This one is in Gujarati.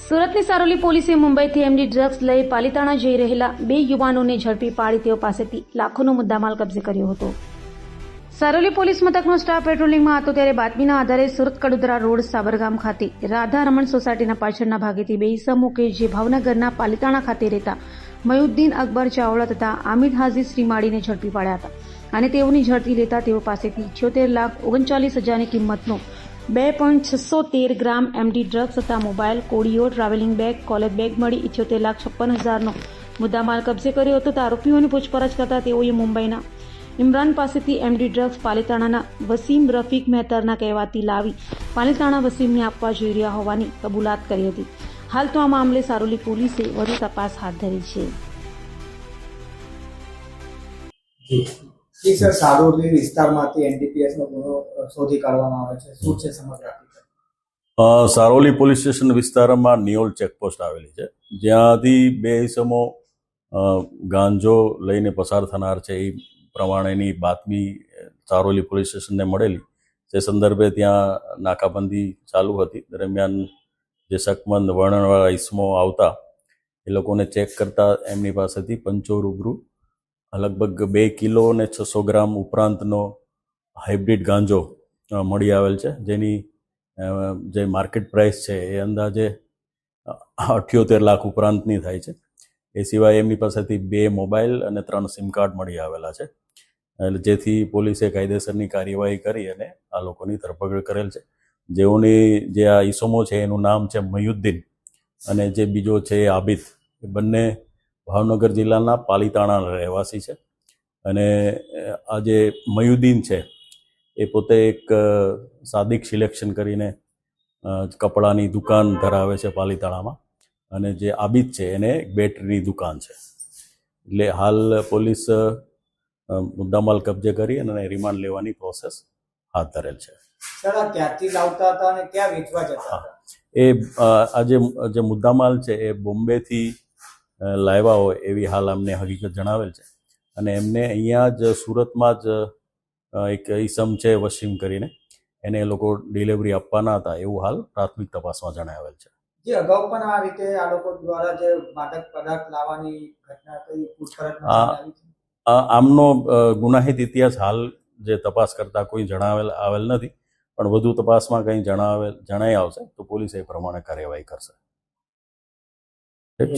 સુરતની સારોલી પોલીસે મુંબઈથી એમડી ડ્રગ્સ લઈ પાલિતાણા જઈ રહેલા 2 યુવાનોને ઝડપી પાડી તેઓ પાસેથી લાખોનો મુદ્દામાલ કબજે કર્યો હતો. સારોલી પોલીસ મથકનો સ્ટાફ પેટ્રોલિંગમાં હતો ત્યારે બાતમીના આધારે સુરત કડોદરા રોડ સાબરગામ ખાતે રાધા રમણ સોસાયટીના પાછળના ભાગેથી 2 ઇસમો કે જે ભાવનગરના પાલિતાણા ખાતે રહેતા મયુદ્દીન અકબર ચાવડા તથા આમિદ હાજી શ્રીમાળીને ઝડપી પાડ્યા હતા અને તેઓની ઝડપી લેતા તેઓ પાસેથી 76,39,000ની કિંમતનો 2.613 ગ્રામ એમડી ડ્રગ્સ તથા મોબાઈલ, કોડિયો, ટ્રાવેલિંગ બેગ, કોલેજ બેગ મળી 78,56,000નો મુદ્દામાલ કબજે કર્યો હતો. આરોપીઓની પૂછપરછ કરતા તેઓએ મુંબઈના ઇમરાન પાસેથી એમડી ડ્રગ્સ પાલિતાણાના વસીમ રફીક મહેતરના કહેવાથી લાવી પાલિતાણા વસીમને આપવા જઈ રહ્યા હોવાની કબૂલાત કરી હતી. હાલ તો આ મામલે સારોલી પોલીસે વધુ તપાસ હાથ ધરી છે. સર, સારોલી વિસ્તારમાંથી એનડીપીએસનો ગુનો શોધી કાઢવામાં આવે છે. શું છે સમગ્ર હકીકત? સારોલી પોલીસ સ્ટેશન વિસ્તારમાં નિયોલ ચેકપોસ્ટ આવેલી છે, જ્યાંથી 2 ઇસમો ગાંજો લઈને પસાર થનાર છે એ પ્રમાણેની બાતમી સારોલી પોલીસ સ્ટેશનને મળેલી. તે સંદર્ભે ત્યાં નાકાબંધી ચાલુ હતી. દરમિયાન જે શકમંદ વર્ણનવાળા ઇસમો આવતા એ લોકોને ચેક કરતા એમની પાસેથી પંચો રૂબરૂ લગભગ 2 કિલો અને 600 ગ્રામ ઉપરાંતનો હાઇબ્રિડ ગાંજો મળી આવેલ છે, જેની જે માર્કેટ પ્રાઇસ છે એ અંદાજે 78 લાખ ઉપરાંતની થાય છે. એ સિવાય એમની પાસેથી 2 મોબાઈલ અને 3 સિમ કાર્ડ મળી આવેલા છે, જેથી પોલીસે કાયદેસરની કાર્યવાહી કરી અને આ લોકોની ધરપકડ કરેલ છે. જેઓની જે આ ઈસમો છે એનું નામ છે મયુદ્દીન અને જે બીજો છે આબિદ. એ બંને ભાવનગર જિલ્લાના પાલિતાણા રહેવાસી છે અને આ જે મયુદ્દીન છે એ પોતે એક સાદિક સિલેક્શન કરીને કપડાની દુકાન ધરાવે છે પાલિતાણામાં, અને જે આબિદ છે એને એક બેટરીની દુકાન છે. એટલે હાલ પોલીસ મુદ્દામાલ કબજે કરી અને રિમાન્ડ લેવાની પ્રોસેસ હાથ ધરેલ છે. સર, આ ક્યાંથી લાવતા હતા અને ક્યાં વેચવા જતા હતા? એ આ જે મુદ્દામાલ છે એ બોમ્બેથી લાવ્યા હોય એવી હાલ અમને હકીકત જણાવેલ છે, અને એમને અહીંયા જ સુરતમાં જ એક ઈસમ છે વસીમ કરીને, એને એ લોકો ડિલિવરી આપવાના હતા એવું હાલ પ્રાથમિક તપાસમાં જણાવેલ છે. જે અગાઉ પણ આ રીતે આ લોકો દ્વારા જે માદક પદાર્થ લાવવાની ઘટના કઈ પૂછપરછમાં આમનો ગુનાહિત ઇતિહાસ હાલ જે તપાસ કરતા કોઈ આવેલ નથી, પણ વધુ તપાસમાં કંઈ જણાઈ આવશે તો પોલીસ એ પ્રમાણે કાર્યવાહી કરશે.